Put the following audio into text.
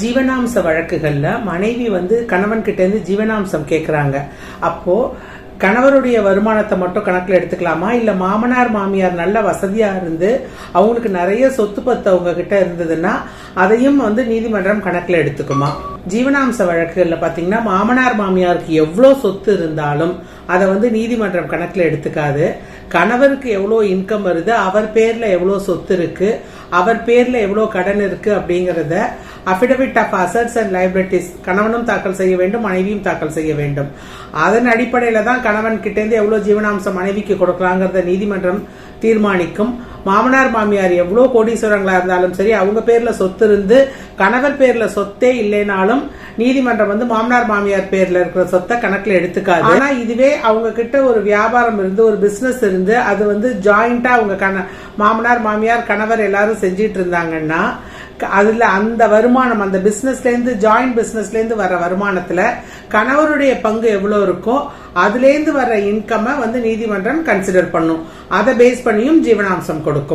ஜீவனாம்ச வழக்குகள்ல மனைவி கணவன் கிட்ட இருந்து ஜீவனாம்சம் கேக்குறாங்க. அப்போ கணவருடைய வருமானத்தை மட்டும் கணக்குல எடுத்துக்கலாமா, இல்ல மாமனார் மாமியார் நல்ல வசதியா இருந்து அவங்களுக்கு நிறைய சொத்து பத்து அவங்க கிட்ட இருந்ததுன்னா அதையும் நீதிமன்றம் கணக்குல எடுத்துக்குமா? ஜீவனாம்ச வழக்குகள்ல பாத்தீங்கன்னா மாமனார் மாமியாருக்கு எவ்வளவு சொத்து இருந்தாலும் அதை நீதிமன்றம் கணக்குல எடுத்துக்காது. கணவருக்கு எவ்வளவு இன்கம் வருது, அவர் பேர்ல எவ்வளவு சொத்து இருக்கு, அவர் பேர்ல எவ்வளவு கடன் இருக்கு அப்படிங்கறத affidavit of assets and liabilities கணவனும் தாக்கல் செய்ய வேண்டும், மனைவியும் தாக்கல் செய்ய வேண்டும். அதன் அடிப்படையில தான் கணவன் கிட்ட இருந்து எவ்வளவு ஜீவனாம்சம் மனைவிக்கு கொடுக்கலாங்கிறத நீதிமன்றம் தீர்மானிக்கும். மாமனார் மாமியார் எவ்வளவு கோடீஸ்வரங்களா இருந்தாலும் சரி, அவங்க பேர்ல சொத்து இருந்து கணவர் பேர்ல சொத்தே இல்லைனாலும் நீதிமன்றம் மாமனார் மாமியார் பேர்ல இருக்கிற சொத்தை கணக்குல எடுத்துக்காது. ஆனா இதுவே அவங்க கிட்ட ஒரு வியாபாரம் இருந்து ஒரு பிசினஸ் இருந்து அது ஜாயிண்டா அவங்க மாமனார் மாமியார் கணவர் எல்லாரும் செஞ்சிட்டு இருந்தாங்கன்னா அதுல அந்த வருமானம், அந்த பிசினஸ்ல இருந்து ஜாயிண்ட் பிசினஸ்ல இருந்து வர வருமானத்துல கணவருடைய பங்கு எவ்வளவு இருக்கோ அதுல இருந்து வர இன்கம் நீதிமன்றம் கன்சிடர் பண்ணும். அதை பேஸ் பண்ணியும் ஜீவனாம்சம் கொடுக்கும்.